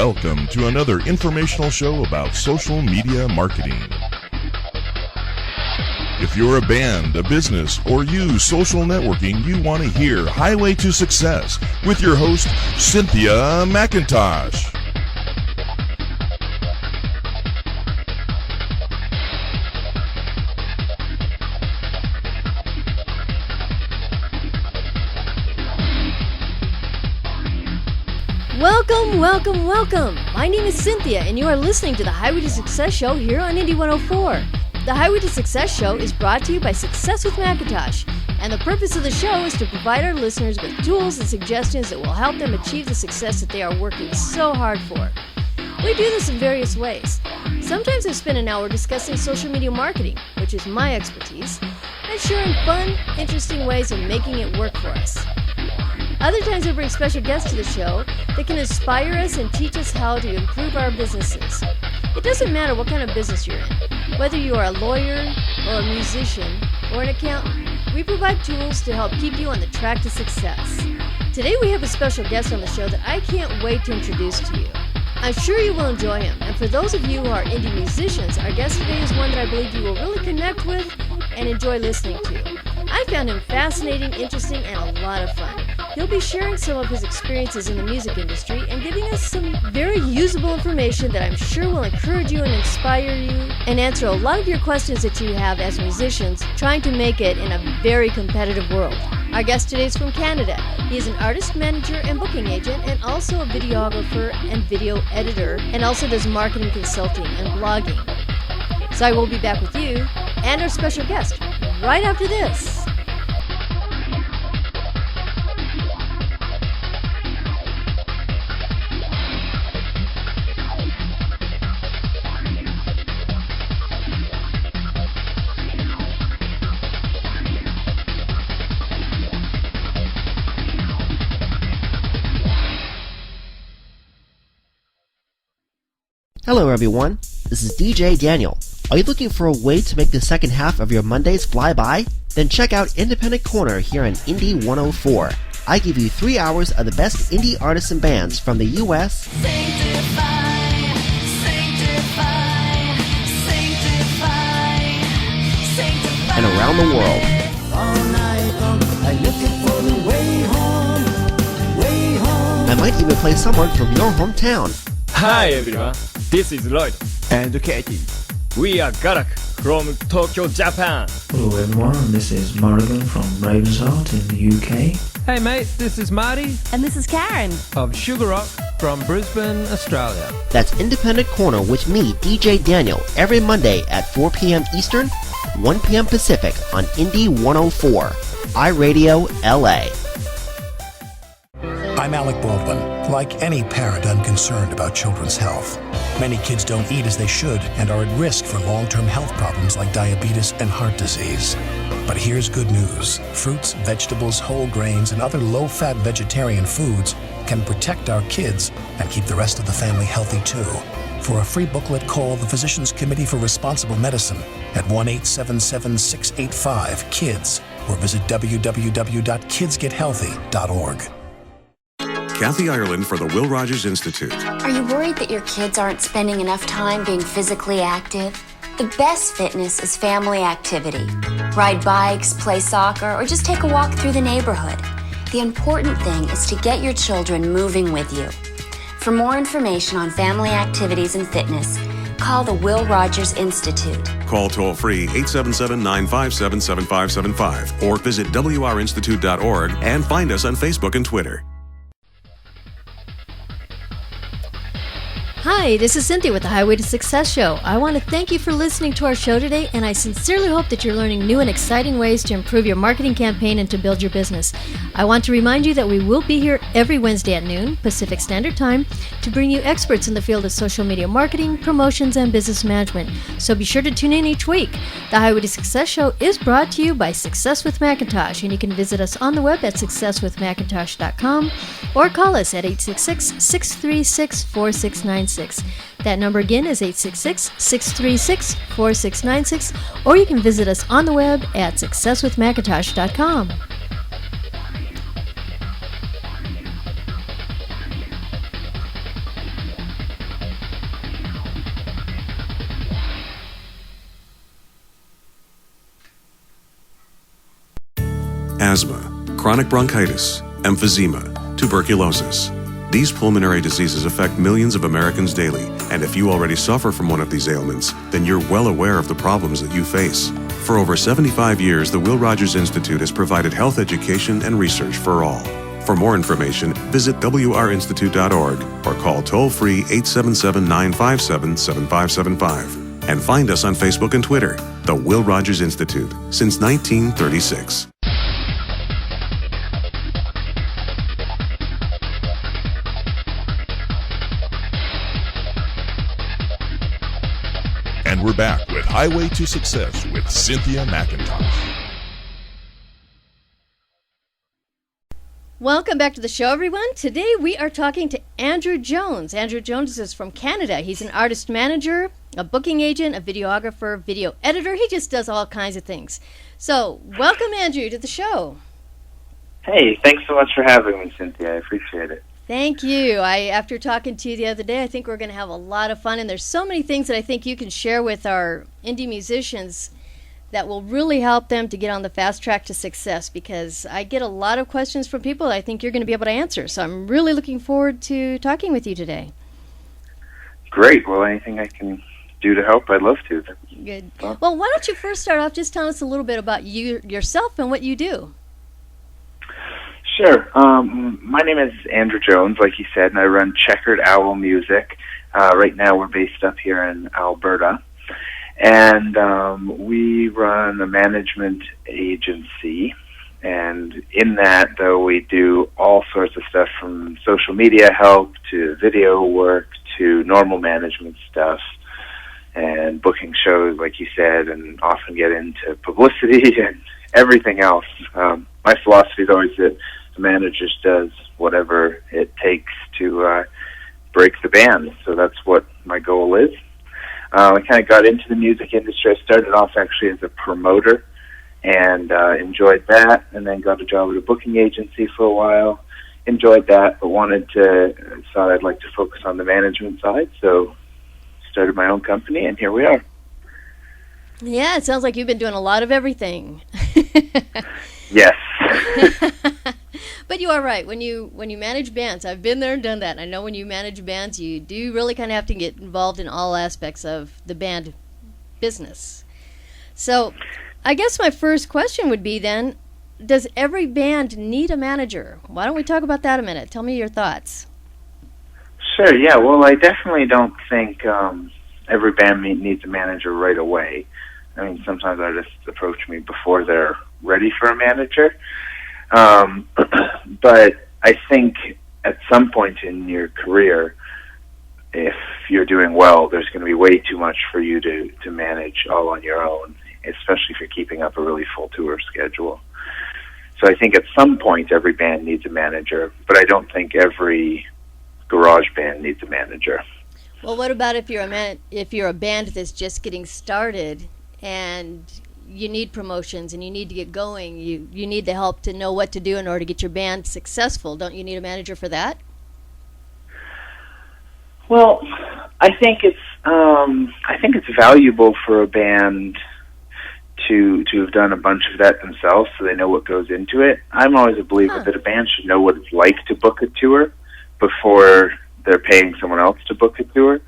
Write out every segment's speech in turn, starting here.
Welcome to another informational show about social media marketing. If you're a band, a business, or use social networking, you want to hear Highway to Success with your host, Cynthia McIntosh. Welcome. My name is Cynthia, and you are listening to the Highway to Success show here on Indie 104. The Highway to Success show is brought to you by Success with McIntosh, and the purpose of the show is to provide our listeners with tools and suggestions that will help them achieve the success that they are working so hard for. We do this in various ways. Sometimes I spend an hour discussing social media marketing, which is my expertise, and sharing fun, interesting ways of making it work for us. Other times I bring special guests to the show that can inspire us and teach us how to improve our businesses. It doesn't matter what kind of business you're in, whether you are a lawyer or a musician or an accountant. We provide tools to help keep you on the track to success. Today we have a special guest on the show that I can't wait to introduce to you. I'm sure you will enjoy him, and for those of you who are indie musicians, our guest today is one that I believe you will really connect with and enjoy listening to. I found him fascinating, interesting, and a lot of fun. He'll be sharing some of his experiences in the music industry and giving us some very usable information that I'm sure will encourage you and inspire you and answer a lot of your questions that you have as musicians trying to make it in a very competitive world. Our guest today is from Canada. He is an artist, manager, and booking agent, and also a videographer and video editor, and also does marketing consulting and blogging. So I will be back with you and our special guest right after this. Hello everyone, this is DJ Daniel. Are you looking for a way to make the second half of your Mondays fly by? Then check out Independent Corner here on Indie 104. I give you 3 hours of the best indie artists and bands from the US and around the world. I might even play someone from your hometown. Hi everyone, this is Lloyd and Katie. We are Garak from Tokyo, Japan. Hello everyone, this is Morrigan from Ravensheart in the UK. Hey mate, this is Marty. And this is Karen. Of Sugar Rock from Brisbane, Australia. That's Independent Corner with me, DJ Daniel, every Monday at 4 p.m. Eastern, 1 p.m. Pacific on Indie 104, iRadio LA. I'm Alec Baldwin. Like any parent, I'm concerned about children's health. Many kids don't eat as they should and are at risk for long-term health problems like diabetes and heart disease. But here's good news. Fruits, vegetables, whole grains, and other low-fat vegetarian foods can protect our kids and keep the rest of the family healthy too. For a free booklet, call the Physicians Committee for Responsible Medicine at 1-877-685-KIDS or visit www.kidsgethealthy.org. Kathy Ireland for the Will Rogers Institute. Are you worried that your kids aren't spending enough time being physically active? The best fitness is family activity. Ride bikes, play soccer, or just take a walk through the neighborhood. The important thing is to get your children moving with you. For more information on family activities and fitness, call the Will Rogers Institute. Call toll-free 877-957-7575 or visit wrinstitute.org and find us on Facebook and Twitter. Hi, this is Cynthia with the Highway to Success show. I want to thank you for listening to our show today, and I sincerely hope that you're learning new and exciting ways to improve your marketing campaign and to build your business. I want to remind you that we will be here every Wednesday at noon, Pacific Standard Time, to bring you experts in the field of social media marketing, promotions, and business management. So be sure to tune in each week. The Highway to Success show is brought to you by Success with McIntosh, and you can visit us on the web at successwithmacintosh.com or call us at 866-636-4696. That number again is 866-636-4696, or you can visit us on the web at successwithmacintosh.com. asthma, chronic bronchitis, emphysema, tuberculosis. These pulmonary diseases affect millions of Americans daily, and if you already suffer from one of these ailments, then you're well aware of the problems that you face. For over 75 years, the Will Rogers Institute has provided health education and research for all. For more information, visit wrinstitute.org or call toll-free 877-957-7575. And find us on Facebook and Twitter, the Will Rogers Institute, since 1936. And we're back with Highway to Success with Cynthia McIntosh. Welcome back to the show, everyone. Today we are talking to Andrew Jones. Andrew Jones is from Canada. He's an artist manager, a booking agent, a videographer, video editor. He just does all kinds of things. So, welcome, Andrew, to the show. Hey, thanks so much for having me, Cynthia. I appreciate it. Thank you. After talking to you the other day, I think we're going to have a lot of fun, and there's so many things that I think you can share with our indie musicians that will really help them to get on the fast track to success, because I get a lot of questions from people that I think you're going to be able to answer. So I'm really looking forward to talking with you today. Great. Well, anything I can do to help, I'd love to. Good. Well, why don't you first start off just telling us a little bit about yourself and what you do? Sure. My name is Andrew Jones, like you said, and I run Checkered Owl Music. Right now we're based up here in Alberta. And we run a management agency, and in that, though, we do all sorts of stuff from social media help to video work to normal management stuff and booking shows, like you said, and often get into publicity and everything else. My philosophy is always that the manager does whatever it takes to break the band, so that's what my goal is. I kind of got into the music industry. I started off actually as a promoter and enjoyed that, and then got a job at a booking agency for a while. Enjoyed that, but thought I'd like to focus on the management side, so started my own company, and here we are. Yeah, it sounds like you've been doing a lot of everything. Yes. But you are right. When you manage bands, I've been there and done that. I know when you manage bands, you do really kind of have to get involved in all aspects of the band business. So I guess my first question would be then, does every band need a manager? Why don't we talk about that a minute? Tell me your thoughts. Sure, yeah. Well, I definitely don't think every band needs a manager right away. I mean, sometimes artists approach me before they're ready for a manager. But I think at some point in your career, if you're doing well, there's going to be way too much for you to manage all on your own, especially if you're keeping up a really full tour schedule. So I think at some point every band needs a manager, but I don't think every garage band needs a manager. Well, what about if you're a band that's just getting started and you need promotions and you need to get going, you need the help to know what to do in order to get your band successful? Don't you need a manager for that? Well, I think it's valuable for a band to have done a bunch of that themselves, so they know what goes into it. I'm always a believer that a band should know what it's like to book a tour before they're paying someone else to book a tour,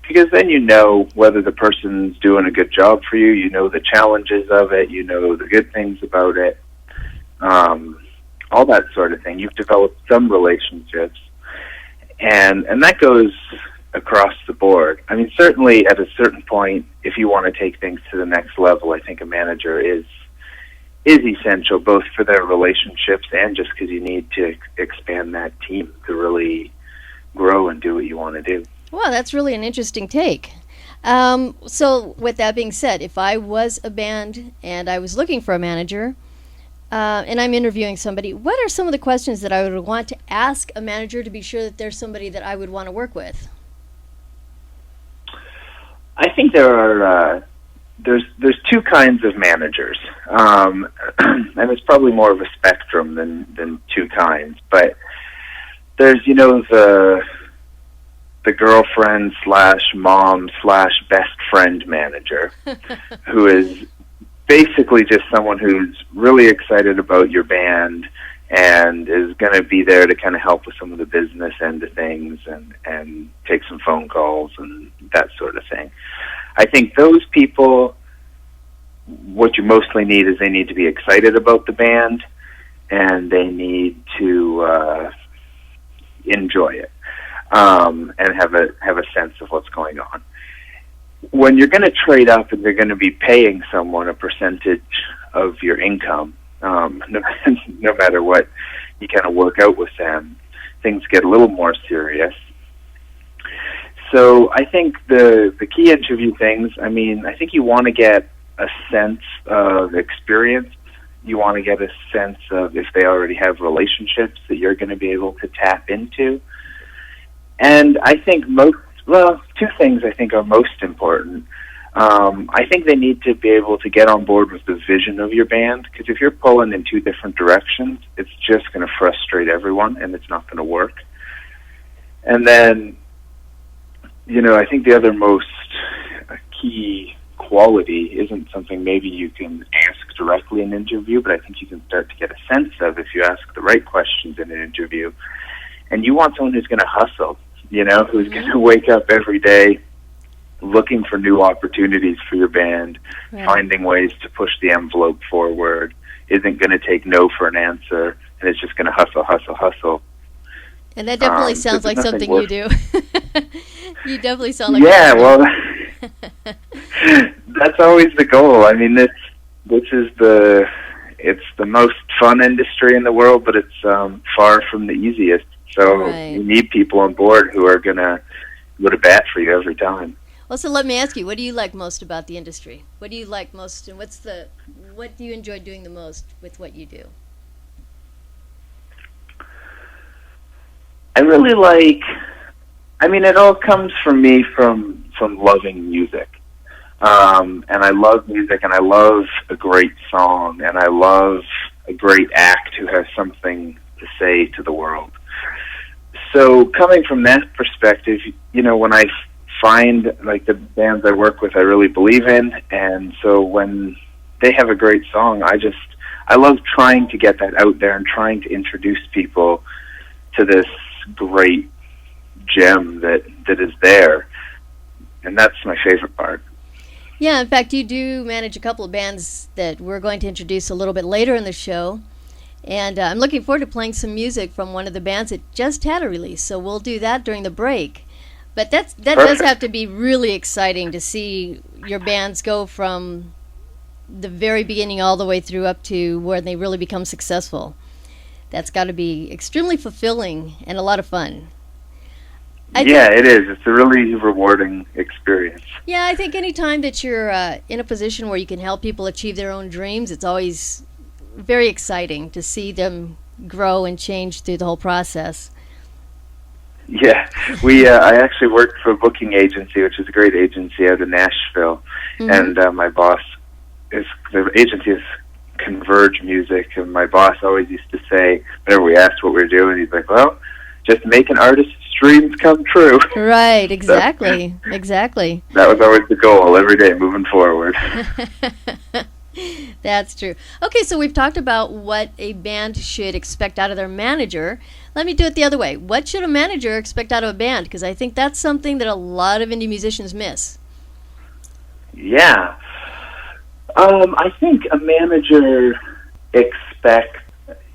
because then you know whether the person's doing a good job for you, you know the challenges of it, you know the good things about it, all that sort of thing. You've developed some relationships, and that goes across the board. I mean, certainly at a certain point, if you want to take things to the next level, I think a manager is essential, both for their relationships and just because you need to expand that team to really grow and do what you want to do. Well, that's really an interesting take. So with that being said, if I was a band and I was looking for a manager, and I'm interviewing somebody, what are some of the questions that I would want to ask a manager to be sure that there's somebody that I would want to work with? I think there's two kinds of managers, and it's probably more of a spectrum than two kinds. But there's the girlfriend /mom/best friend manager, who is basically just someone who's really excited about your band and is going to be there to kind of help with some of the business end of things and take some phone calls and that sort of thing. I think those people, what you mostly need is they need to be excited about the band, and they need to enjoy it, and have a sense of what's going on. When you're going to trade up and you're going to be paying someone a percentage of your income, no matter what you kind of work out with them, things get a little more serious. So I think the key interview things, I think you want to get a sense of experience. You want to get a sense of if they already have relationships that you're going to be able to tap into. And I think two things I think are most important. I think they need to be able to get on board with the vision of your band, because if you're pulling in two different directions, it's just going to frustrate everyone, and it's not going to work. And then, I think the other most key quality isn't something maybe you can ask directly in an interview, but I think you can start to get a sense of if you ask the right questions in an interview. And you want someone who's going to hustle, who's going to wake up every day looking for new opportunities for your band, finding ways to push the envelope forward, isn't going to take no for an answer, and it's just going to hustle. And that definitely sounds like something you do. You definitely sound like that's always the goal. This is it's the most fun industry in the world, but it's far from the easiest. So you need people on board who are going to go to bat for you every time. Well, so let me ask you, what do you like most about the industry? What do you like most, and what do you enjoy doing the most with what you do? I really like, it all comes from me from loving music. And I love music, and I love a great song, and I love a great act who has something to say to the world. So coming from that perspective, when I find the bands I work with I really believe in, and so when they have a great song, I love trying to get that out there and trying to introduce people to this great gem that is there, and that's my favorite part. Yeah, in fact, you do manage a couple of bands that we're going to introduce a little bit later in the show, and I'm looking forward to playing some music from one of the bands that just had a release, so we'll do that during the break. But that does have to be really exciting to see your bands go from the very beginning all the way through up to where they really become successful. That's got to be extremely fulfilling and a lot of fun. It is. It's a really rewarding experience. Yeah, I think any time that you're in a position where you can help people achieve their own dreams, it's always very exciting to see them grow and change through the whole process. Yeah, I actually worked for a booking agency, which is a great agency out of Nashville, and my boss the agency is Converge Music, and my boss always used to say, whenever we asked what we were doing, he's like, well, just making artists' dreams come true. Right, exactly, exactly. That was always the goal every day moving forward. That's true. Okay, so we've talked about what a band should expect out of their manager. Let me do it the other way. What should a manager expect out of a band? Because I think that's something that a lot of indie musicians miss. Yeah. I think a manager expects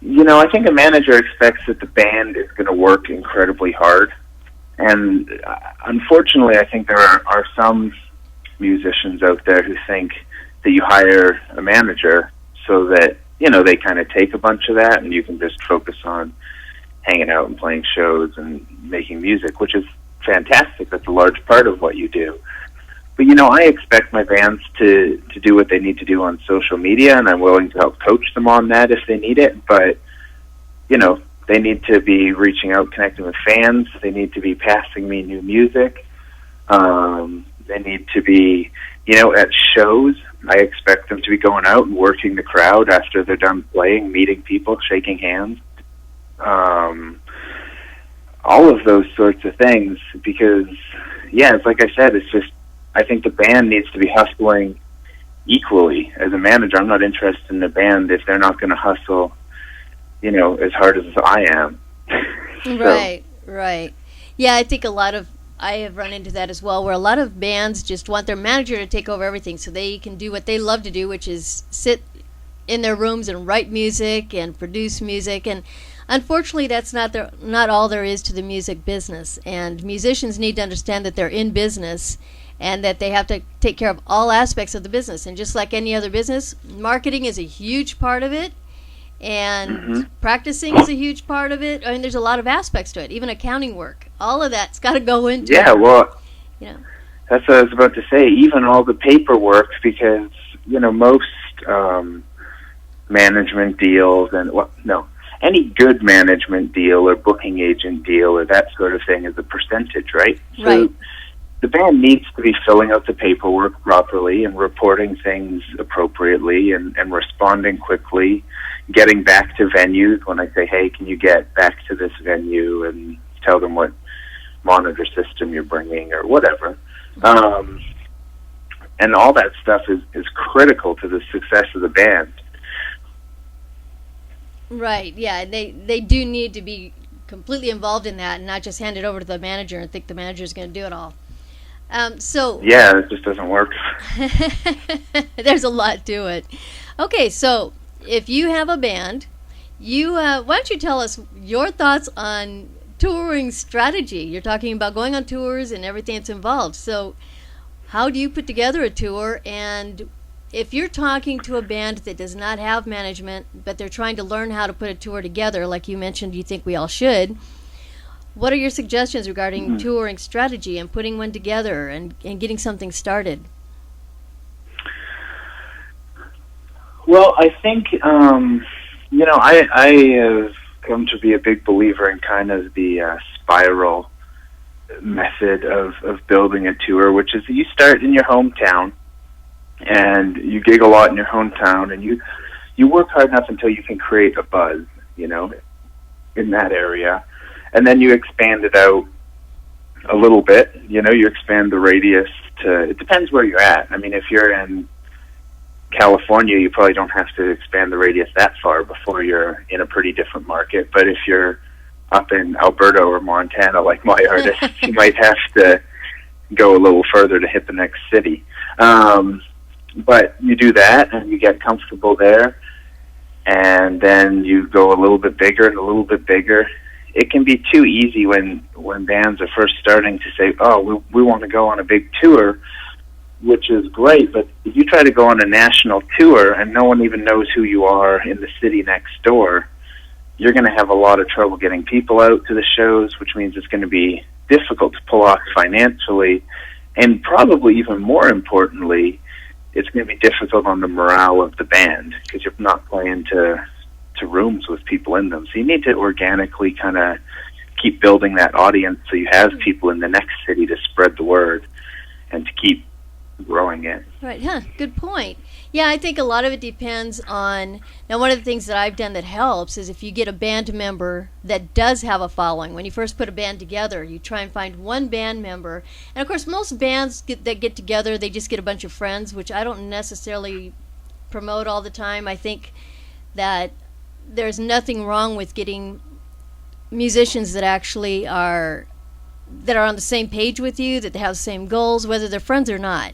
that the band is going to work incredibly hard. And unfortunately, I think there are some musicians out there who think that you hire a manager so that, they kind of take a bunch of that and you can just focus on hanging out and playing shows and making music, which is fantastic. That's a large part of what you do. But, I expect my bands to do what they need to do on social media, and I'm willing to help coach them on that if they need it. But, they need to be reaching out, connecting with fans. They need to be passing me new music. They need to be, at shows. I expect them to be going out and working the crowd after they're done playing, meeting people, shaking hands. All of those sorts of things, because, it's like I said, it's just, I think the band needs to be hustling equally. As a manager, I'm not interested in a band if they're not going to hustle, as hard as I am. Right. Yeah, I think I have run into that as well, where a lot of bands just want their manager to take over everything so they can do what they love to do, which is sit in their rooms and write music and produce music. And unfortunately, that's not all there is to the music business. And musicians need to understand that they're in business and that they have to take care of all aspects of the business. And just like any other business, marketing is a huge part of it. And practicing is a huge part of it. I mean, there's a lot of aspects to it, even accounting work. All of that's got to go into it. Yeah, well, that's what I was about to say. Even all the paperwork, because, most management deals any good management deal or booking agent deal or that sort of thing is a percentage, right? Right. So the band needs to be filling out the paperwork properly and reporting things appropriately and responding quickly, getting back to venues when I say, hey, can you get back to this venue, and tell them what monitor system you're bringing or whatever. And all that stuff is critical to the success of the band. Right, yeah. They do need to be completely involved in that and not just hand it over to the manager and think the manager's going to do it all. Yeah, it just doesn't work. There's a lot to it. Okay, so if you have a band, why don't you tell us your thoughts on touring strategy? You're talking about going on tours and everything that's involved. So how do you put together a tour? And if you're talking to a band that does not have management, but they're trying to learn how to put a tour together, like you mentioned you think we all should, what are your suggestions regarding touring strategy and putting one together and getting something started? Well, I think, I have come to be a big believer in kind of the spiral method of building a tour, which is that you start in your hometown and you gig a lot in your hometown and you work hard enough until you can create a buzz, in that area. And then you expand it out a little bit, you expand the radius it depends where you're at. I mean, if you're in California, you probably don't have to expand the radius that far before you're in a pretty different market. But if you're up in Alberta or Montana, like my artist, you might have to go a little further to hit the next city. But you do that and you get comfortable there, and then you go a little bit bigger and a little bit bigger. It can be too easy when bands are first starting to say, oh, we want to go on a big tour, which is great, but if you try to go on a national tour and no one even knows who you are in the city next door, you're going to have a lot of trouble getting people out to the shows, which means it's going to be difficult to pull off financially, and probably even more importantly, it's going to be difficult on the morale of the band because you're not playing to rooms with people in them. So you need to organically kind of keep building that audience so you have people in the next city to spread the word and to keep growing it. Right, good point. Yeah, I think a lot of it depends on, now one of the things that I've done that helps is if you get a band member that does have a following. When you first put a band together, you try and find one band member. And of course, most bands that get together, they just get a bunch of friends, which I don't necessarily promote all the time. I think that there's nothing wrong with getting musicians that actually are on the same page with you, that they have the same goals, whether they're friends or not.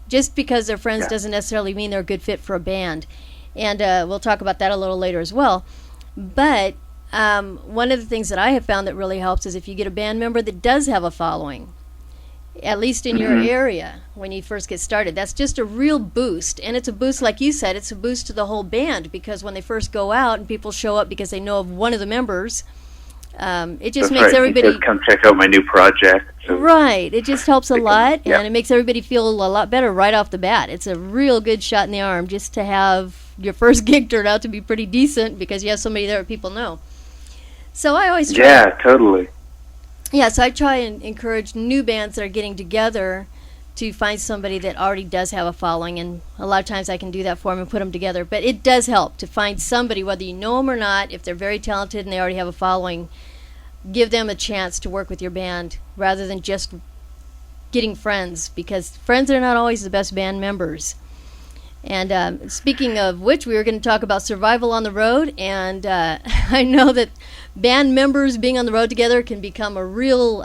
Just because they're friends doesn't necessarily mean they're a good fit for a band. And we'll talk about that a little later as well. But one of the things that I have found that really helps is if you get a band member that does have a following, at least in your area when you first get started. That's just a real boost. And it's a boost, like you said, it's a boost to the whole band, because when they first go out and people show up because they know of one of the members, it just makes everybody come check out my new project. Right. It just helps a lot, and it makes everybody feel a lot better right off the bat. It's a real good shot in the arm just to have your first gig turn out to be pretty decent because you have somebody there that people know. So I always try. Yeah, totally. Yeah, so I try and encourage new bands that are getting together to find somebody that already does have a following, and a lot of times I can do that for them and put them together. But it does help to find somebody, whether you know them or not, if they're very talented and they already have a following, give them a chance to work with your band rather than just getting friends, because friends are not always the best band members. And speaking of which, we were going to talk about survival on the road, and I know that band members being on the road together can become a real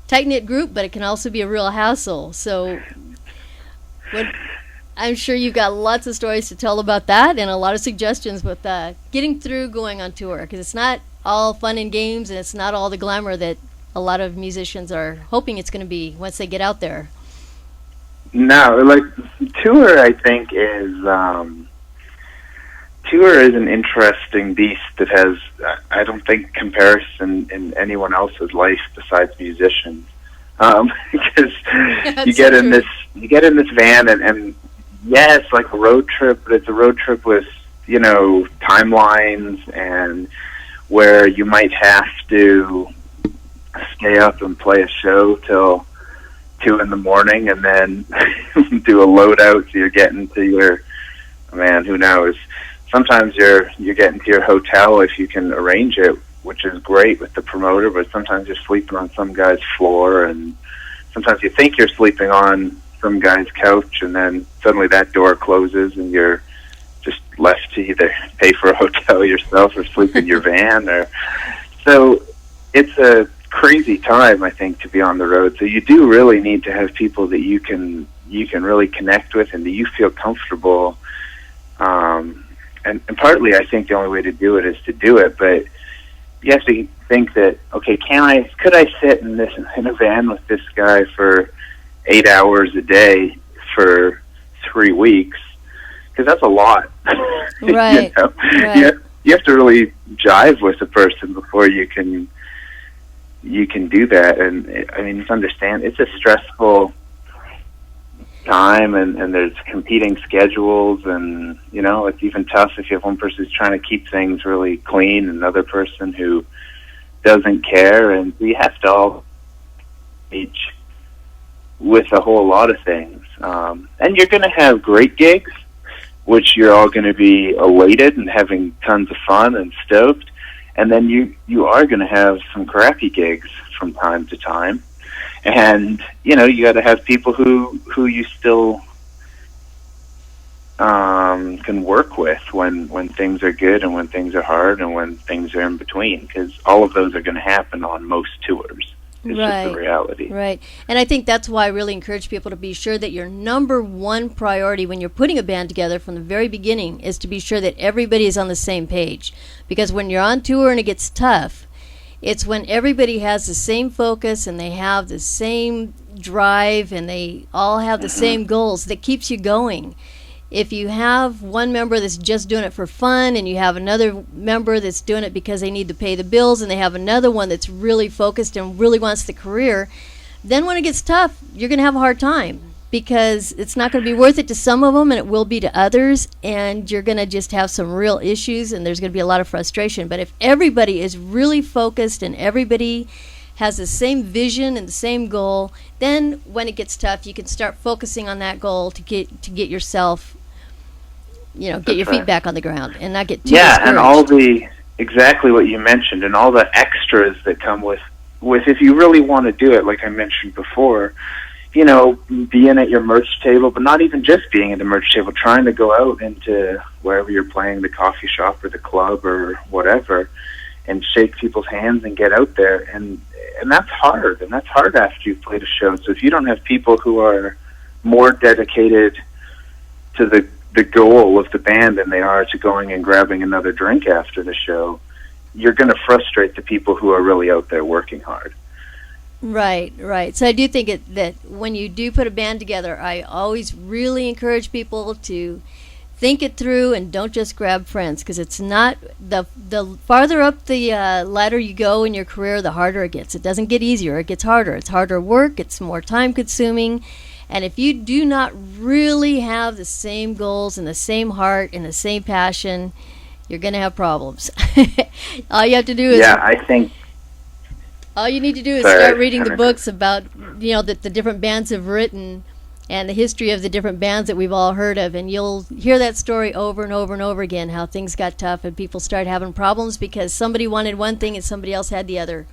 tight-knit group, but it can also be a real hassle. So I'm sure you've got lots of stories to tell about that and a lot of suggestions with getting through going on tour, because it's not all fun and games, and it's not all the glamour that a lot of musicians are hoping it's going to be once they get out there. No, like tour, I think tour is an interesting beast that has, I don't think, comparison in anyone else's life besides musicians. Because you get in this van, and yeah, it's like a road trip, but it's a road trip with, you know, timelines, and where you might have to stay up and play a show till 2 a.m, and then do a loadout, so you're getting to your, man, who knows. Sometimes you're getting to your hotel if you can arrange it, which is great with the promoter, but sometimes you're sleeping on some guy's floor, and sometimes you think you're sleeping on some guy's couch, and then suddenly that door closes and you're just left to either pay for a hotel yourself or sleep in your van. So it's a crazy time, I think, to be on the road. So you do really need to have people that you can really connect with and that you feel comfortable. And partly, I think the only way to do it is to do it, but you have to think that, okay, could I sit in a van with this guy for 8 hours a day for 3 weeks? Because that's a lot. Right. You know? Right. You have to really jive with the person before you can do that. And I mean, it's a stressful time, and there's competing schedules, and you know, it's even tough if you have one person who's trying to keep things really clean and another person who doesn't care, and we have to all each with a whole lot of things. And you're going to have great gigs, which you're all going to be elated and having tons of fun and stoked, and then you are going to have some crappy gigs from time to time. And, you know, you got to have people who you still can work with when things are good and when things are hard and when things are in between, because all of those are going to happen on most tours. It's just the reality. Right. And I think that's why I really encourage people to be sure that your number one priority when you're putting a band together from the very beginning is to be sure that everybody is on the same page. Because when you're on tour and it gets tough, it's when everybody has the same focus and they have the same drive and they all have the same goals that keeps you going. If you have one member that's just doing it for fun, and you have another member that's doing it because they need to pay the bills, and they have another one that's really focused and really wants the career, then when it gets tough, you're going to have a hard time, because it's not going to be worth it to some of them, and it will be to others, and you're going to just have some real issues, and there's going to be a lot of frustration. But if everybody is really focused and everybody has the same vision and the same goal, then when it gets tough, you can start focusing on that goal to get yourself, you know, get your feet back on the ground and not get too discouraged. And all exactly what you mentioned, and all the extras that come with if you really want to do it, like I mentioned before, you know, being at your merch table, but not even just being at the merch table, trying to go out into wherever you're playing, the coffee shop or the club or whatever, and shake people's hands and get out there. And that's hard, and that's hard after you've played a show. So if you don't have people who are more dedicated to the goal of the band than they are to going and grabbing another drink after the show, you're going to frustrate the people who are really out there working hard. Right. So I do think that when you do put a band together, I always really encourage people to think it through and don't just grab friends, because it's not the farther up the ladder you go in your career, the harder it gets. It doesn't get easier, it gets harder. It's harder work, it's more time consuming. And if you do not really have the same goals and the same heart and the same passion, you're going to have problems. All you have to do is... Yeah, I think... All you need to do is start reading the books about, you know, that the different bands have written and the history of the different bands that we've all heard of. And you'll hear that story over and over and over again, how things got tough and people started having problems because somebody wanted one thing and somebody else had the other.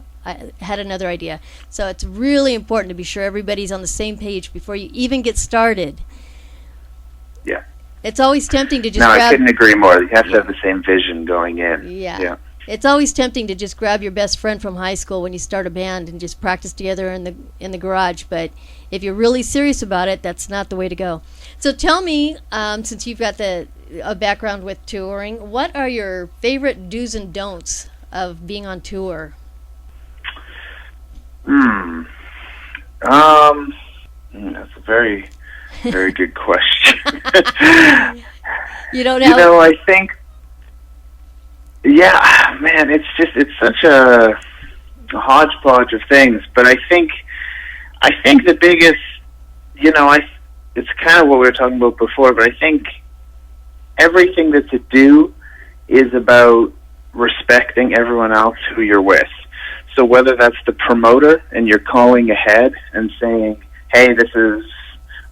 Had another idea. So it's really important to be sure everybody's on the same page before you even get started. Yeah. It's always tempting to just No, grab... I couldn't agree more. You have to have the same vision going in. Yeah. It's always tempting to just grab your best friend from high school when you start a band and just practice together in the garage. But if you're really serious about it, that's not the way to go. So tell me, since you've got a background with touring, what are your favorite do's and don'ts of being on tour? That's a very, very good question. You don't have... I think... Yeah, man, it's such a hodgepodge of things. But I think the biggest, it's kind of what we were talking about before, but I think everything that's a do is about respecting everyone else who you're with. So whether that's the promoter and you're calling ahead and saying, hey, this is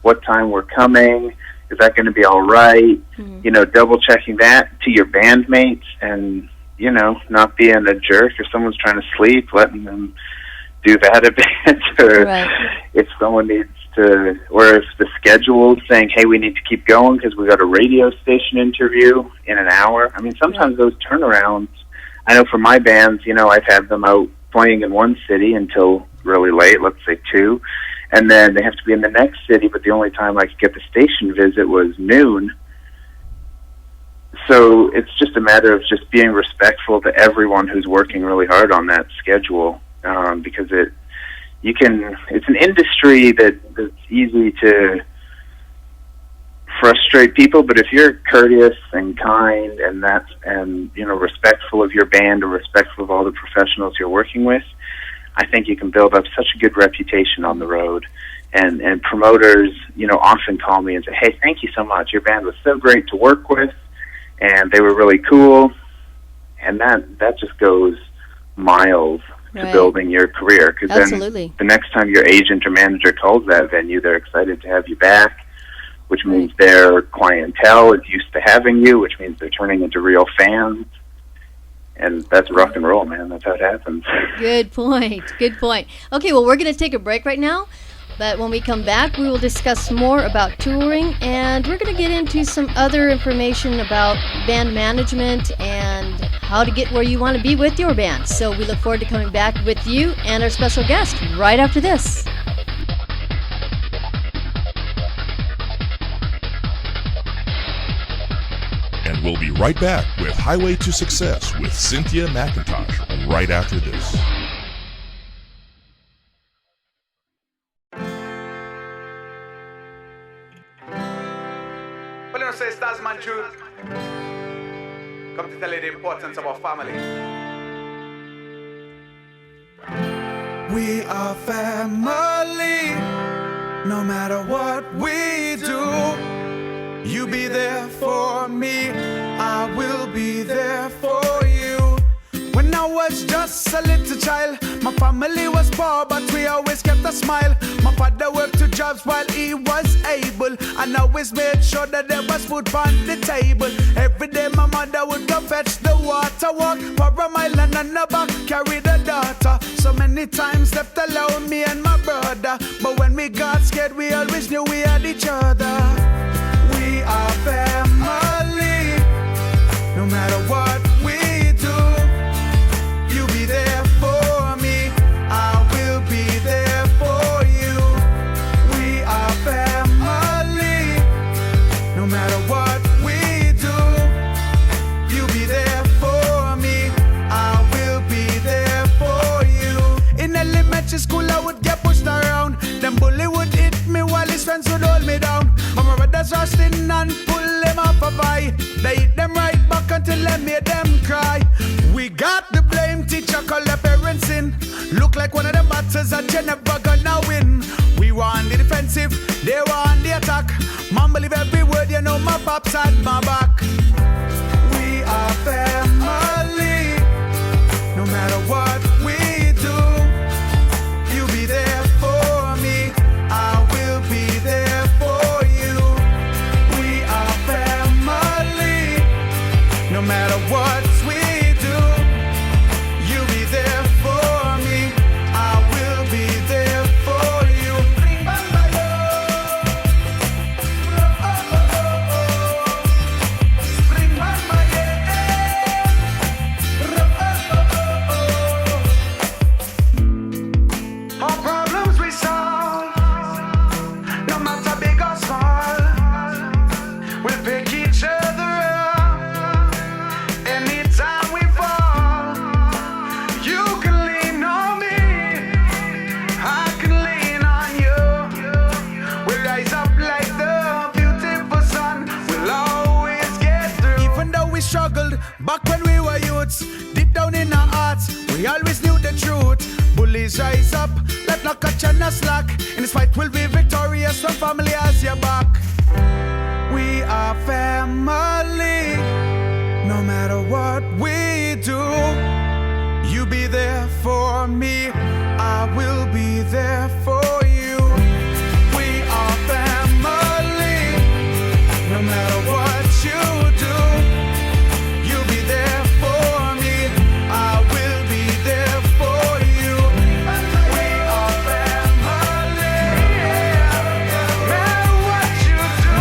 what time we're coming, is that going to be all right? Double checking that, to your bandmates, and not being a jerk. If someone's trying to sleep, letting them do that a bit, or if someone needs to, or if the schedule's saying, hey, we need to keep going because we got a radio station interview in an hour. I mean, sometimes those turnarounds, I know for my bands, I've had them out playing in one city until really late, let's say 2, and then they have to be in the next city, but the only time I could get the station visit was noon. So it's just a matter of just being respectful to everyone who's working really hard on that schedule, because it's an industry that's easy to frustrate people, but if you're courteous and kind and respectful of your band or respectful of all the professionals you're working with, I think you can build up such a good reputation on the road. And promoters, often call me and say, hey, thank you so much. Your band was so great to work with, and they were really cool. And that just goes miles to building your career. Because then the next time your agent or manager calls that venue, they're excited to have you back, which means their clientele is used to having you, which means they're turning into real fans. And that's rock and roll, man. That's how it happens. Good point. Okay, well, we're going to take a break right now. But when we come back, we will discuss more about touring, and we're going to get into some other information about band management and how to get where you want to be with your band. So we look forward to coming back with you and our special guest right after this. And we'll be right back with Highway to Success with Cynthia McIntosh right after this. Well, say stars man truth. Come to tell you the importance of our family. We are family, no matter what we do. You be there for me, I will be there for you. When I was just a little child, my family was poor, but we always kept a smile. My father worked 2 jobs while he was able, and always made sure that there was food on the table. Every day my mother would go fetch the water, walk for a mile and on the back carry the daughter. So many times left alone, me and my brother, but when we got scared, we always knew we had each other. We are family, no matter what we do. You be there for me, I will be there for you. We are family, no matter what we do. You be there for me, I will be there for you. In elementary school I would get pushed around, them bully would hit me while his friends would hold me down. But my brothers rushed in and pull them off a bite. They hit them right back until I made them cry. We got the blame, teacher call their parents in. Look like one of the battles that you never gonna win. We were on the defensive, they were on the attack. Mom believe every word, you know my pops had my back. We are family, no matter what we do. You be there for me, I will be there for you. We are family, no matter what we do. You be there for me, I will be there for you. All problems we solve, no matter big or small, we'll pick each other up anytime we fall. You can lean on me, I can lean on you. We'll rise up like the beautiful sun, we'll always get through. Even though we struggled back when we were youths, deep down in our hearts, we always knew the truth. Bullies rise up, let not catch on a slack. In this fight we'll be victorious when family has your back. We are family, no matter what we do. You be there for me, I will be there for you. We are family, no matter what you do. You be there for me, I will be there for you. We are family, no matter what you do.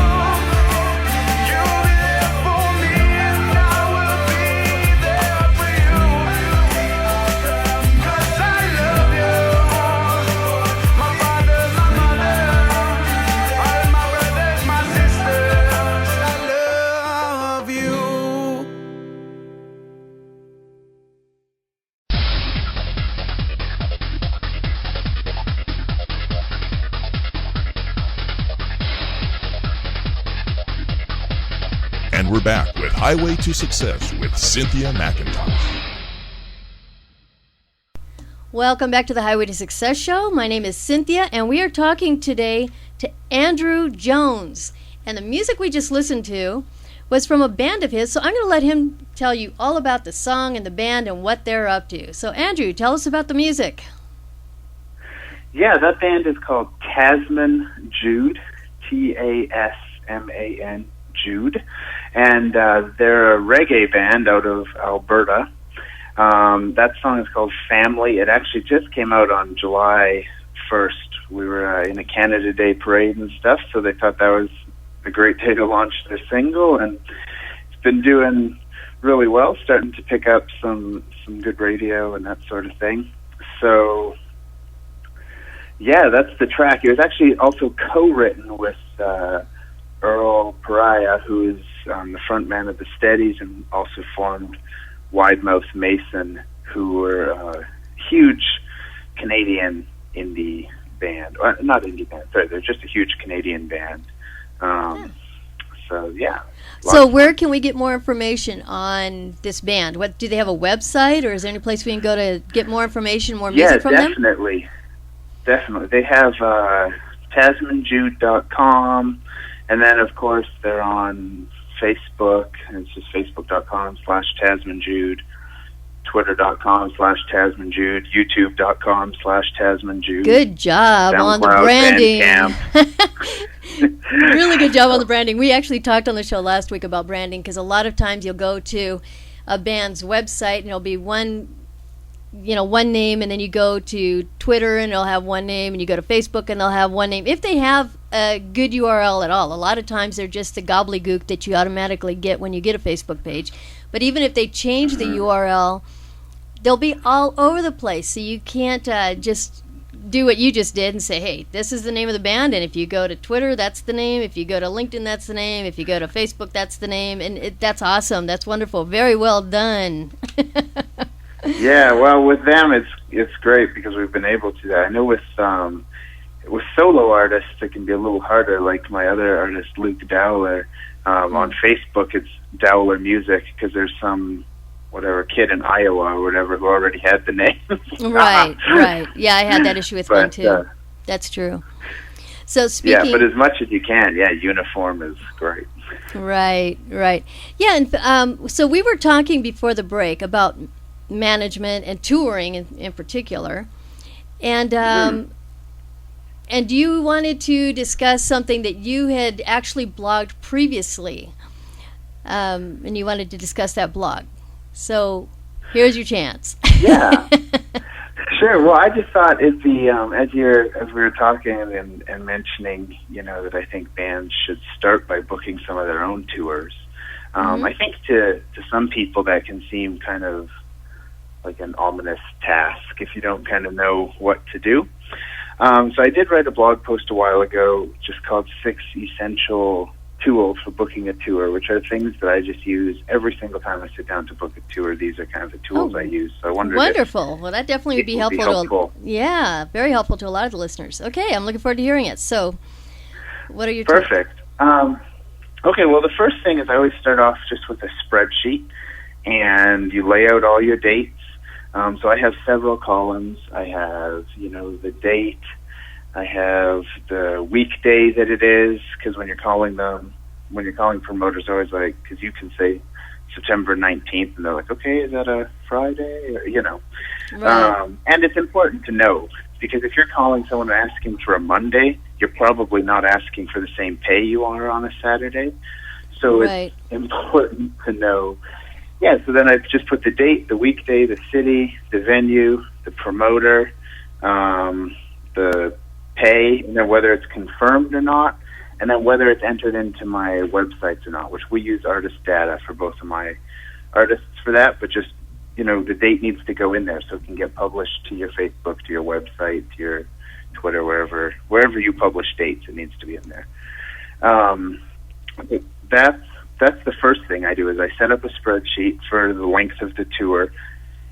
You be there for me, and I will be there for you. 'Cause I love you, my father, my mother, all my brothers, my sisters. I love you. And we're back with Highway to Success with Cynthia McIntosh. Welcome back to the Highway to Success show. My name is Cynthia, and we are talking today to Andrew Jones. And the music we just listened to was from a band of his, so I'm going to let him tell you all about the song and the band and what they're up to. So, Andrew, tell us about the music. Yeah, that band is called Tasman Jude, Tasman Jude, and they're a reggae band out of Alberta. That song is called Family. It actually just came out on July 1st. We were in a Canada Day parade and stuff, so they thought that was a great day to launch their single, and it's been doing really well, starting to pick up some good radio and that sort of thing. So, yeah, that's the track. It was actually also co-written with Earl Pariah, who is the front man of the Steadies and also formed Wide Mouth Mason, who were a huge Canadian indie band. Not indie band, sorry, they're just a huge Canadian band. So, yeah. So where can we get more information on this band? What do they have a website, or is there any place we can go to get more information, more music from them? Yeah, definitely. They have TasmanJude.com, and then, of course, they're on Facebook, and it's just facebook.com/TasmanJude, twitter.com/TasmanJude, youtube.com/TasmanJude. Good job on the branding. Really good job on the branding. We actually talked on the show last week about branding, because a lot of times you'll go to a band's website and it'll be one name, and then you go to Twitter and it'll have one name, and you go to Facebook and they'll have one name. If they have a good URL at all, a lot of times they're just the gobbledygook that you automatically get when you get a Facebook page. But even if they change the URL, they'll be all over the place, so you can't just do what you just did and say, hey, this is the name of the band, and if you go to Twitter, that's the name. If you go to LinkedIn, that's the name. If you go to Facebook, that's the name. And that's awesome. That's wonderful. Very well done. Yeah, well, with them, it's great because we've been able to. I know with solo artists, it can be a little harder. Like my other artist, Luke Dowler, on Facebook, it's Dowler Music, because there's some kid in Iowa or whatever who already had the name. Right. Yeah, I had that issue with one too. That's true. So speaking, yeah, but as much as you can, uniform is great. Right. Yeah, and so we were talking before the break about management and touring in particular, and you wanted to discuss something that you had actually blogged previously, and you wanted to discuss that blog. So here's your chance. Yeah, sure. Well, I just thought as we were talking and mentioning, that I think bands should start by booking some of their own tours. I think to some people that can seem kind of like an ominous task if you don't kind of know what to do. So I did write a blog post a while ago just called 6 Essential Tools for Booking a Tour, which are things that I just use every single time I sit down to book a tour. These are kind of the tools I use. So I wondered Wonderful. Well, that definitely would be helpful. Yeah, very helpful to a lot of the listeners. Okay, I'm looking forward to hearing it. So what are your tips? Perfect. Okay, well, the first thing is I always start off just with a spreadsheet, and you lay out all your dates. So I have several columns. I have, the date. I have the weekday that it is, because when you're calling promoters, always like, because you can say September 19th, and they're like, okay, is that a Friday? Or, Right. And it's important to know, because if you're calling someone and asking for a Monday, you're probably not asking for the same pay you are on a Saturday. So Right. It's important to know. Yeah, so then I just put the date, the weekday, the city, the venue, the promoter, the pay, and then whether it's confirmed or not, and then whether it's entered into my websites or not, which we use artist data for both of my artists for that, but just, the date needs to go in there so it can get published to your Facebook, to your website, to your Twitter, wherever you publish dates, it needs to be in there. That's the first thing I do is I set up a spreadsheet for the length of the tour,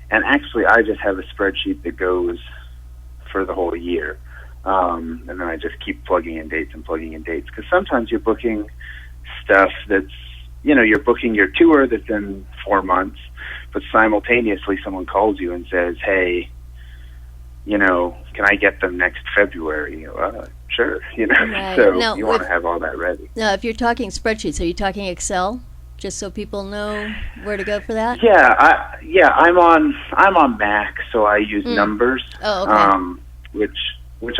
and actually I just have a spreadsheet that goes for the whole year. And then I just keep plugging in dates, because sometimes you're booking stuff that's, you're booking your tour that's in 4 months, but simultaneously someone calls you and says, hey, can I get them next February? Sure, Right. So Now, you want to have all that ready. Now, if you're talking spreadsheets, are you talking Excel? Just so people know where to go for that? Yeah, I'm on Mac, so I use Numbers. Oh, okay. Which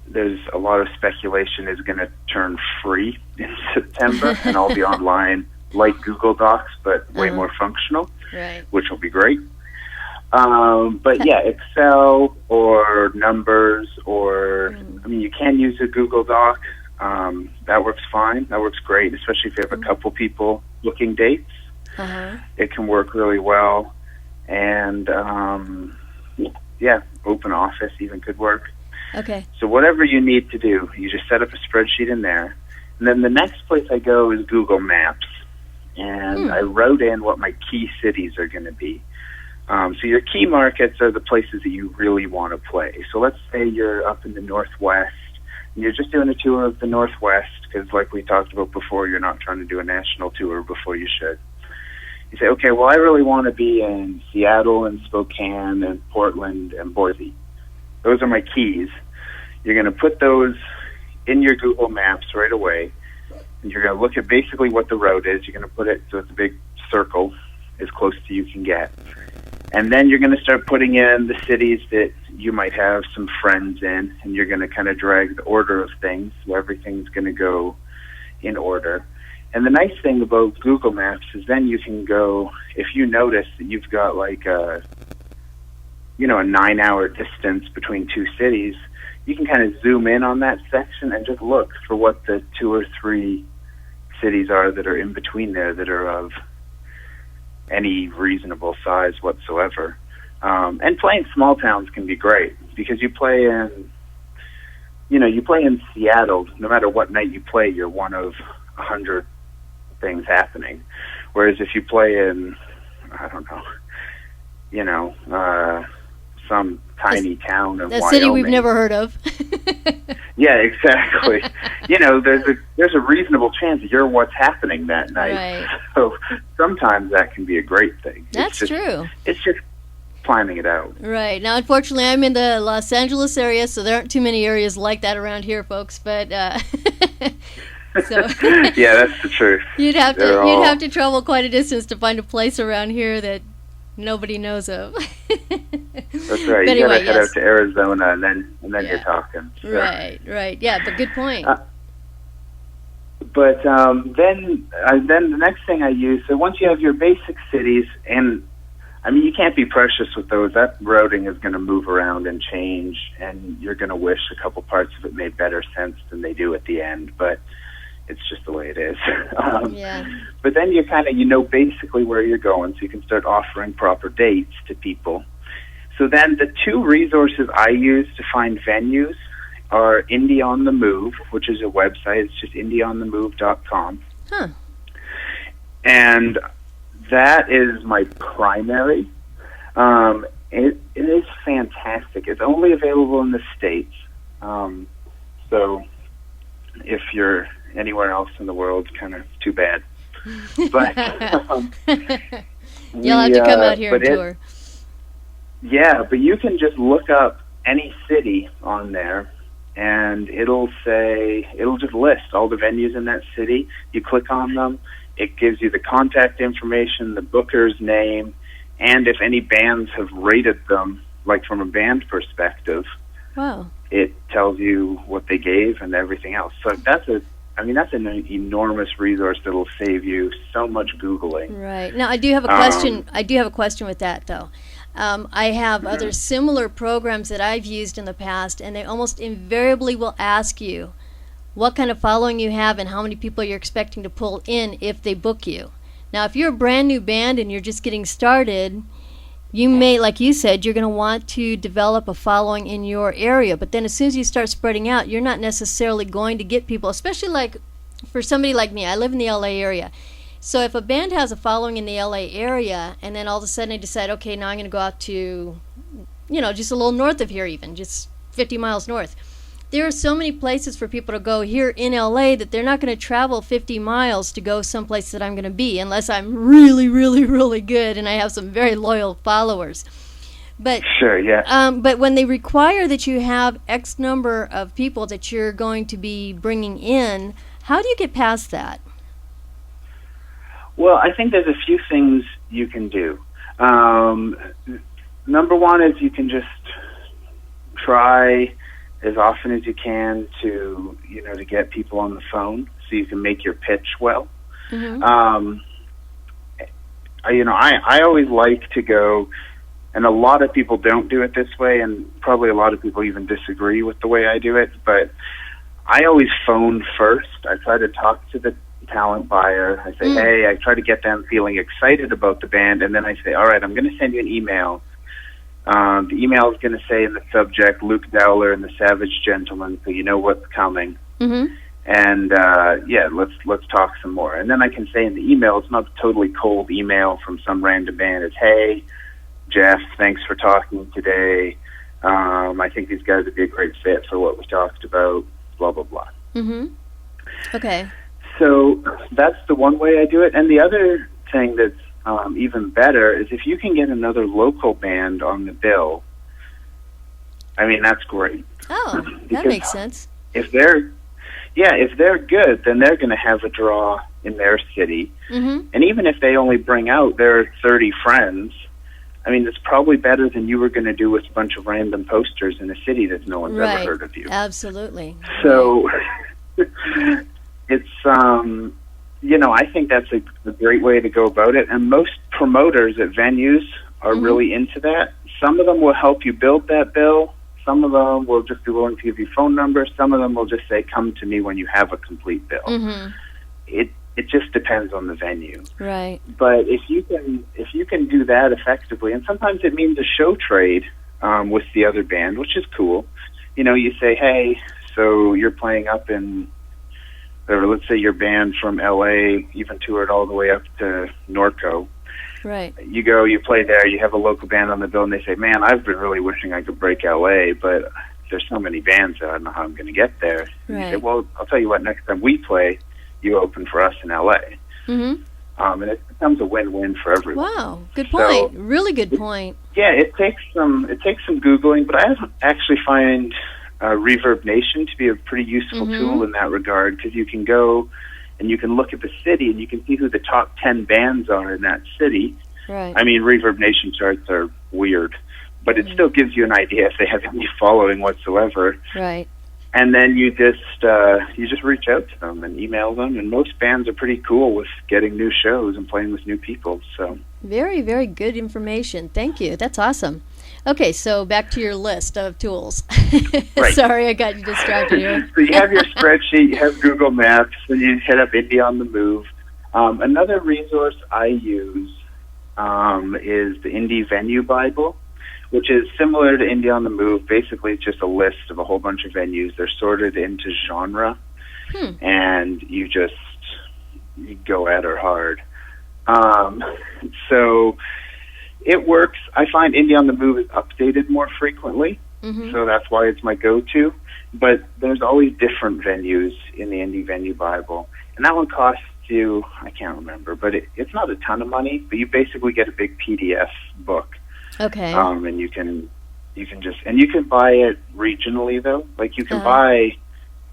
there's a lot of speculation is going to turn free in September, and I'll be online like Google Docs, but way more functional, right? Which will be great. But yeah, Excel or Numbers, or you can use a Google Doc. That works fine. That works great, especially if you have a couple people booking dates. It can work really well, and Open Office even could work. Okay. So whatever you need to do, you just set up a spreadsheet in there. And then the next place I go is Google Maps. And I wrote in what my key cities are going to be. So your key markets are the places that you really want to play. So let's say you're up in the Northwest, and you're just doing a tour of the Northwest, because like we talked about before, you're not trying to do a national tour before you should. You say, okay, well, I really want to be in Seattle and Spokane and Portland and Boise. Those are my keys. You're going to put those in your Google Maps right away, and you're going to look at basically what the road is. You're going to put it so it's a big circle as close to you can get. And then you're going to start putting in the cities that you might have some friends in, and you're going to kind of drag the order of things, so everything's going to go in order. And the nice thing about Google Maps is then you can go, if you notice that you've got like a 9-hour distance between two cities, you can kind of zoom in on that section and just look for what the 2 or 3 cities are that are in between there that are of any reasonable size whatsoever. And playing small towns can be great, because you play in Seattle, no matter what night you play, you're one of 100 things happening. Whereas if you play in, some tiny town in Wyoming, city we've never heard of. Yeah, exactly. There's a reasonable chance that you're what's happening that night. Right. So sometimes that can be a great thing. That's true. It's just planning it out. Right. Now, unfortunately, I'm in the Los Angeles area, so there aren't too many areas like that around here, folks. But so yeah, that's the truth. You'd have to travel quite a distance to find a place around here that nobody knows of. That's right. You gotta head out to Arizona, and then you're talking. So. Right. Yeah, but good point. But then the next thing I use, so once you have your basic cities, and you can't be precious with those. That routing is going to move around and change, and you're going to wish a couple parts of it made better sense than they do at the end, but it's just the way it is. But then you kind of, basically where you're going, so you can start offering proper dates to people. So then the two resources I use to find venues are Indie on the Move, which is a website. It's just indieonthemove.com. Huh. And that is my primary. It is fantastic. It's only available in the States. So if you're anywhere else in the world, kind of too bad. But you'll have to come out here and tour. Yeah, but you can just look up any city on there, and it'll just list all the venues in that city. You click on them, it gives you the contact information, the booker's name, and if any bands have rated them, like from a band perspective. Wow. It tells you what they gave and everything else. So that's an enormous resource that'll save you so much Googling. Right. Now, I do have a question. I do have a question with that, though. I have other similar programs that I've used in the past, and they almost invariably will ask you what kind of following you have and how many people you're expecting to pull in if they book you. Now, if you're a brand new band and you're just getting started, you may, like you said, you're going to want to develop a following in your area. But then as soon as you start spreading out, you're not necessarily going to get people, especially like for somebody like me. I live in the LA area. So if a band has a following in the LA area and then all of a sudden they decide, okay, now I'm going to go out to, just a little north of here even, just 50 miles north. There are so many places for people to go here in LA that they're not going to travel 50 miles to go someplace that I'm going to be unless I'm really, really, really good and I have some very loyal followers. But sure, yeah. But when they require that you have X number of people that you're going to be bringing in, how do you get past that? Well, I think there's a few things you can do. Number one is you can just try as often as you can to get people on the phone so you can make your pitch well. Mm-hmm. I always like to go, and a lot of people don't do it this way, and probably a lot of people even disagree with the way I do it, but I always phone first. I try to talk to the talent buyer. I say, hey, I try to get them feeling excited about the band, and then I say, all right, I'm going to send you an email. The email is going to say in the subject, Luke Dowler and the Savage Gentleman, so you know what's coming. Mm-hmm. And, let's talk some more. And then I can say in the email, it's not a totally cold email from some random band. It's, hey, Jeff, thanks for talking today. I think these guys would be a great fit for what we talked about, blah, blah, blah. Mm-hmm. Okay. So that's the one way I do it. And the other thing that's even better is if you can get another local band on the bill, that's great. Oh, that makes sense. If they're good, then they're going to have a draw in their city. Mm-hmm. And even if they only bring out their 30 friends, it's probably better than you were going to do with a bunch of random posters in a city that no one's ever heard of you. Absolutely. So it's, I think that's a great way to go about it. And most promoters at venues are really into that. Some of them will help you build that bill. Some of them will just be willing to give you phone numbers. Some of them will just say, come to me when you have a complete bill. Mm-hmm. It just depends on the venue. Right. But if you can do that effectively, and sometimes it means a show trade with the other band, which is cool. You say, hey, so you're playing up in, or let's say your band from LA even toured all the way up to Norco. Right. You go, you play there, you have a local band on the bill, and they say, man, I've been really wishing I could break LA, but there's so many bands that I don't know how I'm going to get there. Right. You say, well, I'll tell you what, next time we play, you open for us in LA. Mm-hmm. And it becomes a win-win for everyone. Wow, good point. Really good point. Yeah, it takes some Googling, but I actually find Reverb Nation to be a pretty useful tool in that regard, because you can go and you can look at the city and you can see who the top 10 bands are in that city. Right. Reverb Nation charts are weird, but it still gives you an idea if they have any following whatsoever. Right. And then you just reach out to them and email them, and most bands are pretty cool with getting new shows and playing with new people. So very, very good information. Thank you. That's awesome. Okay, so back to your list of tools. Right. Sorry, I got you distracted here. So you have your spreadsheet, you have Google Maps, and you hit up Indie on the Move. Another resource I use is the Indie Venue Bible, which is similar to Indie on the Move. Basically, it's just a list of a whole bunch of venues. They're sorted into genre, and you go at her hard. So it works. I find Indie on the Move is updated more frequently, so that's why it's my go-to. But there's always different venues in the Indie Venue Bible, and that one costs you, I can't remember, but it's not a ton of money, but you basically get a big PDF book. Okay. And you can buy it regionally though. Like you can buy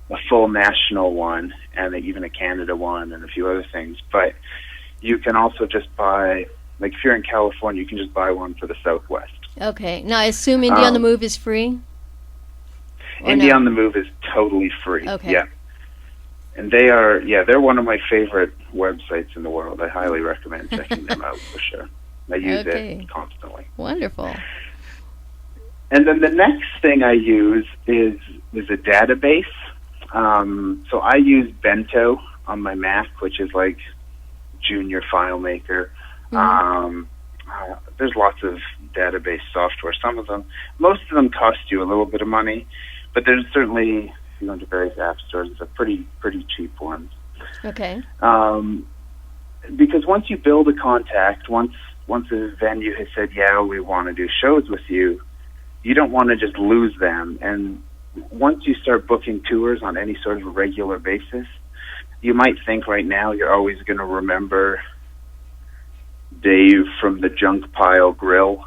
a full national one and even a Canada one and a few other things, but you can also just buy, like if you're in California, you can just buy one for the Southwest. Okay. Now I assume Indie on the Move is free? Indie on the Move is totally free. Okay. Yeah. And they're one of my favorite websites in the world. I highly recommend checking them out for sure. I use it constantly. Wonderful. And then the next thing I use is a database. So I use Bento on my Mac, which is like Junior FileMaker. There's lots of database software. Most of them cost you a little bit of money, but there's certainly, if you go into various app stores, it's a pretty cheap ones. Okay. Because once you build a contact, once a venue has said, yeah, we want to do shows with you, you don't want to just lose them. And once you start booking tours on any sort of regular basis, you might think right now you're always going to remember Dave from the Junk Pile Grill,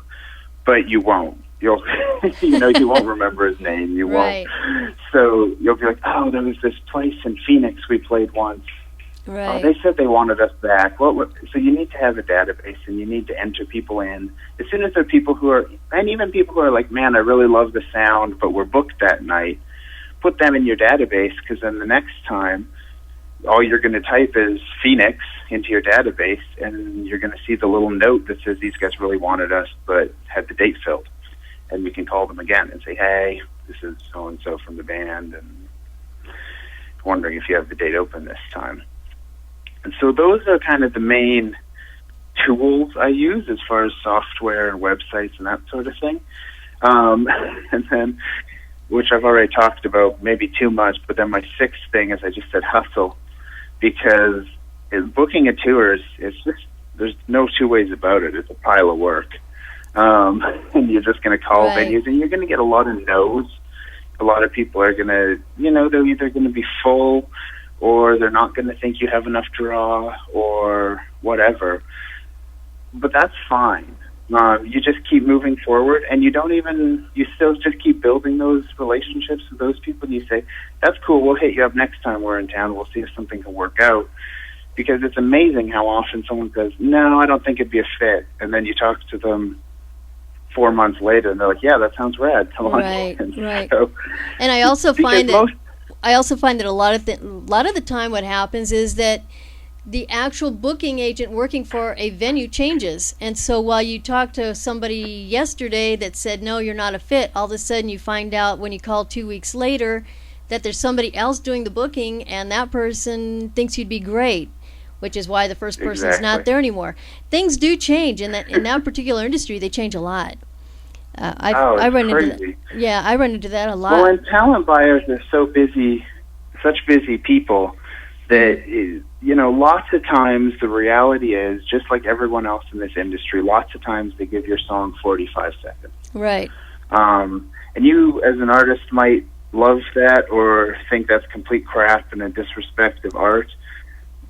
but you won't. You won't remember his name. You won't. So you'll be like, oh, there was this place in Phoenix we played once. Right. They said they wanted us back. So you need to have a database, and you need to enter people in. As soon as there are people who are, and even people who are like, man, I really love the sound, but we're booked that night, put them in your database, because then the next time, all you're going to type is Phoenix into your database, and you're going to see the little note that says these guys really wanted us, but had the date filled. And you can call them again and say, hey, this is so-and-so from the band, and wondering if you have the date open this time. And so those are kind of the main tools I use as far as software and websites and that sort of thing. And then, which I've already talked about, maybe too much, but then my sixth thing is I just said hustle, because booking a tour it's just, there's no two ways about it. It's a pile of work. And you're just going to call venues, and you're going to get a lot of no's. A lot of people are going to, they're either going to be full, or they're not going to think you have enough draw, or whatever. But that's fine. You just keep moving forward, and you still just keep building those relationships with those people, and you say, that's cool, we'll hit you up next time we're in town, we'll see if something can work out. Because it's amazing how often someone says, no, I don't think it'd be a fit, and then you talk to them 4 months later, and they're like, yeah, that sounds rad, come on. Right. So, and I also find that a lot of the time what happens is that the actual booking agent working for a venue changes. And so while you talked to somebody yesterday that said, no, you're not a fit, all of a sudden you find out when you call 2 weeks later that there's somebody else doing the booking, and that person thinks you'd be great, which is why the first person's not there anymore. Things do change in that particular industry. They change a lot. I run crazy. into that. Yeah, I run into that a lot. Well, and talent buyers are so busy, such busy people that lots of times the reality is, just like everyone else in this industry, lots of times they give your song 45 seconds. Right. And you, as an artist, might love that or think that's complete crap and a disrespect of art.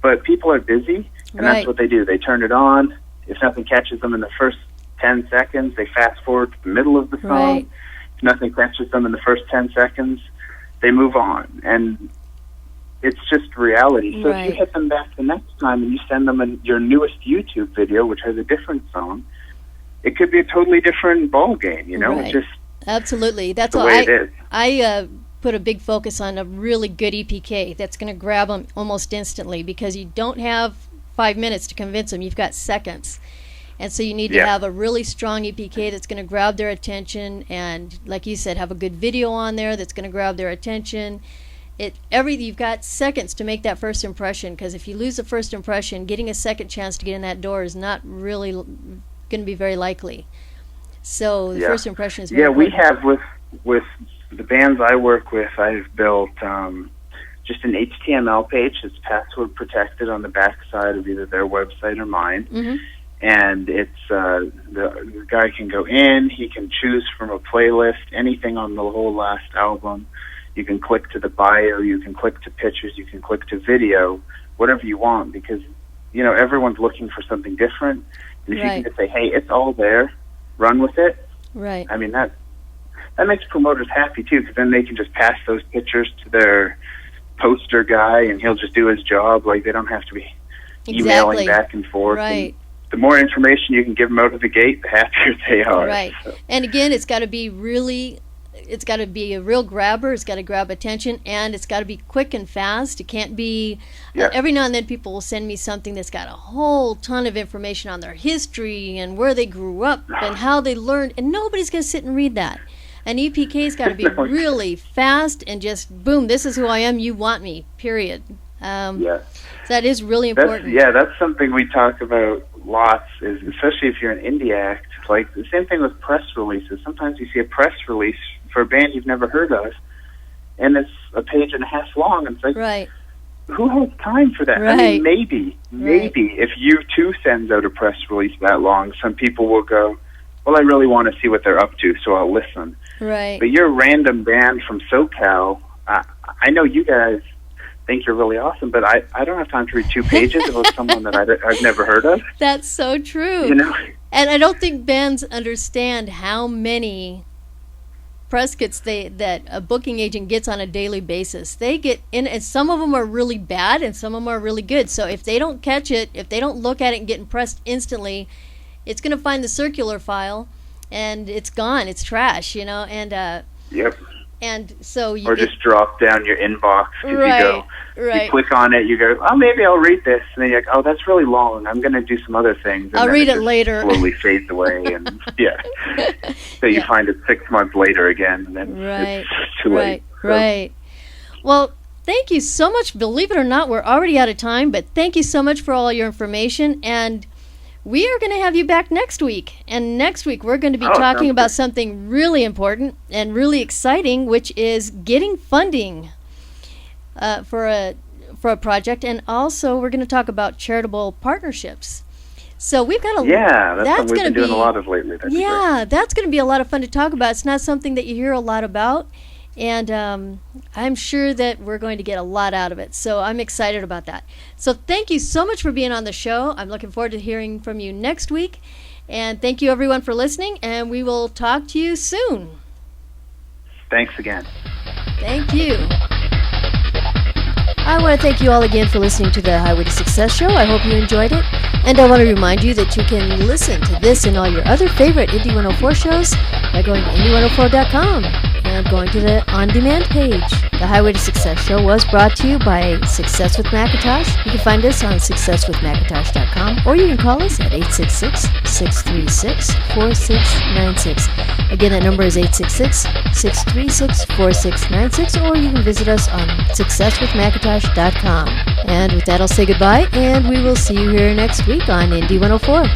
But people are busy, and that's what they do. They turn it on. If nothing catches them in the first 10 seconds, they fast forward to the middle of the song. Right. If nothing catches them in the first 10 seconds, they move on. And it's just reality. So if you hit them back the next time and you send them your newest YouTube video, which has a different song, it could be a totally different ball game, Right. It's just absolutely. That's the why way it is. I put a big focus on a really good EPK that's going to grab them almost instantly, because you don't have 5 minutes to convince them. You've got seconds. And so you need to have a really strong EPK that's going to grab their attention, and like you said, have a good video on there that's going to grab their attention. You've got seconds to make that first impression, because if you lose the first impression, getting a second chance to get in that door is not really going to be very likely. So the first impression is very important. important. We have with the bands I work with, I've built just an HTML page that's password protected on the back side of either their website or mine. Mm-hmm. And it's the guy can go in, he can choose from a playlist, anything on the whole last album. You can click to the bio, you can click to pictures, you can click to video, whatever you want, because everyone's looking for something different. And if you can just say, hey, it's all there, run with it. Right. I mean, that makes promoters happy too, because then they can just pass those pictures to their poster guy, and he'll just do his job. Like, they don't have to be emailing back and forth. Right. And the more information you can give them out of the gate, the happier they are. Right. So. And again, it's got to be a real grabber. It's got to grab attention, and it's got to be quick and fast. It can't be. Every now and then, people will send me something that's got a whole ton of information on their history and where they grew up and how they learned, and nobody's going to sit and read that. An EPK's got to be really fast and just boom. This is who I am. You want me. Period. So that is really important. That's something we talk about lots. Is especially if you're an indie act. Like the same thing with press releases. Sometimes you see a press release for a band you've never heard of, and it's a page and a half long. And it's like, who has time for that? Right. I mean, maybe if U2 sends out a press release that long, some people will go, well, I really want to see what they're up to, so I'll listen. Right. But you're a random band from SoCal. I know you guys think you're really awesome, but I don't have time to read 2 pages about someone that I've never heard of. That's so true. And I don't think bands understand how many press kits that a booking agent gets on a daily basis. They get in, and some of them are really bad, and some of them are really good. So if they don't catch it, if they don't look at it and get impressed instantly, it's going to find the circular file, and it's gone. It's trash, and Yep. And so or just drop down your inbox because you click on it, you go, oh, maybe I'll read this, and then you're like, oh, that's really long. I'm going to do some other things. And I'll read it later. Slowly fades away, and so you find it 6 months later again, and then it's too late. Right. Well, thank you so much. Believe it or not, we're already out of time, but thank you so much for all your information, and we are going to have you back next week. And next week we're going to be talking about something really important and really exciting, which is getting funding for a project. And also we're going to talk about charitable partnerships. So we've got that's something we've been doing a lot of lately. That's going to be a lot of fun to talk about. It's not something that you hear a lot about. And I'm sure that we're going to get a lot out of it. So I'm excited about that. So thank you so much for being on the show. I'm looking forward to hearing from you next week. And thank you, everyone, for listening. And we will talk to you soon. Thanks again. Thank you. I want to thank you all again for listening to the Highway to Success show. I hope you enjoyed it. And I want to remind you that you can listen to this and all your other favorite Indie 104 shows by going to indie104.com and going to the on-demand page. The Highway to Success show was brought to you by Success with McIntosh. You can find us on successwithmacintosh.com, or you can call us at 866-636-4696. Again, that number is 866-636-4696, or you can visit us on successwithmacintosh.com. And with that, I'll say goodbye, and we will see you here next week on Indie 104.